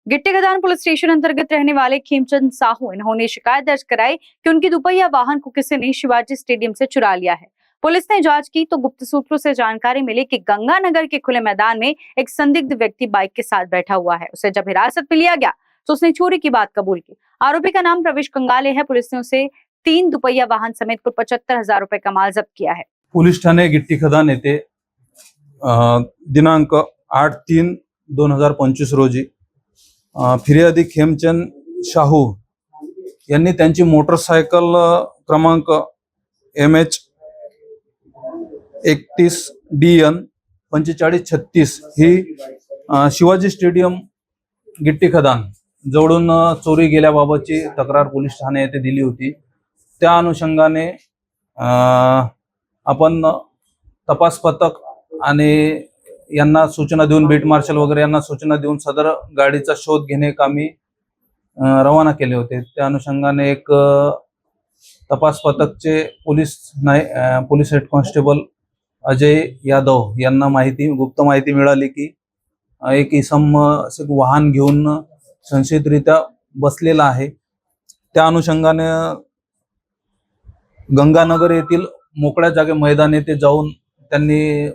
गिट्टी खदान police station अंतर्गत रहने वाले खेमचंद साहू इन्होंने शिकायत दर्ज कराई कि उनकी दुपहिया वाहन को किसी ने शिवाजी स्टेडियम से चुरा लिया है। पुलिस ने जांच की तो गुप्त सूत्रों से जानकारी मिली कि गंगानगर के खुले मैदान में एक संदिग्ध व्यक्ति बाइक के साथ बैठा हुआ है। उसे जब हिरासत में लिया गया तो उसने चोरी की बात कबूल की। आरोपी का नाम प्रवेश कंगाले है। पुलिस ने उसे 3 दुपहिया वाहन समेत कुल 75,000 रुपए का माल जब्त किया है। पोलीस ठाणे गिट्टी खदान येथे दिनांक 8/3/2025 रोजी फिर्यादी खेमचंद शाहू यांनी त्यांची मोटरसायकल क्रमांक MH 31DN 4536 ही शिवाजी स्टेडियम गिट्टी खदान जवळून चोरी गेल्याबाबतची तक्रार पोलीस ठाणे येथे दिली होती। त्या अनुषंगाने आपण तपास पथक आणि यांना सूचना देऊन बीट मार्शल वगैरे यांना सूचना देऊन सदर गाडीचा शोध घेणे कामी रवाना केले होते। त्या अनुषंगाने एक तपास पथकचे police head constable Ajay Yadav यांना गुप्त माहिती मिळाली की एक इसम वाहन घेऊन संशयितरित्या बसलेला आहे। त्या अनुषंगाने गंगानगर येथील मोकळ्या जागे मैदान येथे जाऊन त्यांनी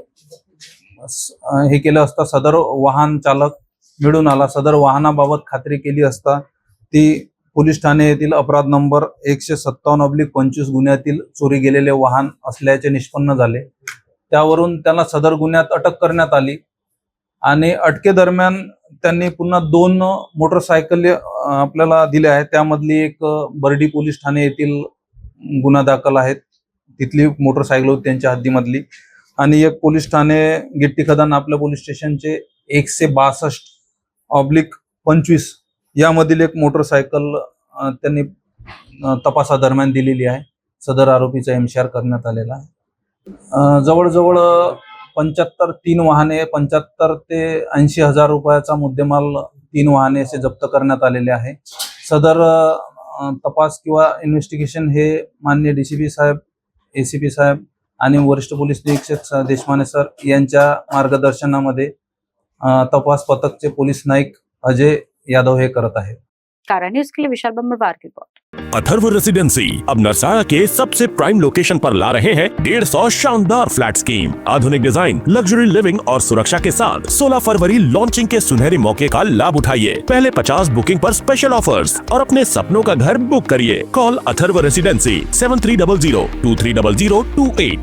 हे केलं असता सदर वाहन चालक मिळून आला। सदर वाहनाबाबत खात्री केली असता ती पोलीस ठाणे येथील अपराध नंबर 157/25 गुन्ह्यातील चोरी गेलेले वाहन असल्याचे निष्पन्न झाले। त्यावरून त्याला सदर गुन्ह्यात अटक करण्यात आली आणि अटकेदरम्यान त्यांनी पुन्हा 2 मोटरसायकल आपल्याला दिल्या आहेत। त्यामधली एक बर्डी पोलीस ठाणे येथील गुन्हा दाखल आहेत, तिथली मोटरसायकल होती त्यांच्या हद्दीमधली, आणि एक पोलीस ठाणे गिट्टी खदान आपल्या पोलीस स्टेशनचे 162/25 यामधील एक मोटरसायकल त्यांनी तपासादरम्यान दिलेली आहे। सदर आरोपीचा एमसीआर करण्यात आलेला आहे। जवळजवळ 3 वाहने 75 ते 80,000 रुपयाचा मुद्देमाल 3 वाहने असे जप्त करण्यात आलेले आहे। सदर तपास किंवा इन्व्हेस्टिगेशन हे माननीय DCP साहेब, ACP साहेब आणि वरिष्ठ पोलीस निरीक्षक देशमाने सर यांच्या मार्गदर्शनामध्ये तपास पथकचे पोलीस नाईक अजय यादव हे करत आहेत। कारण न्यूज़ के लिए विशाल बम्बरवार की रिपोर्ट। अथर्व रेसिडेंसी अब नरसाड़ा के सबसे प्राइम लोकेशन पर ला रहे हैं 150 शानदार फ्लैट स्कीम, आधुनिक डिजाइन, लग्जरी लिविंग और सुरक्षा के साथ 16 फरवरी लॉन्चिंग के सुनहरे मौके का लाभ उठाइए। पहले 50 बुकिंग पर स्पेशल ऑफर्स और अपने सपनों का घर बुक करिए। Call Atharva residency 7300 230028।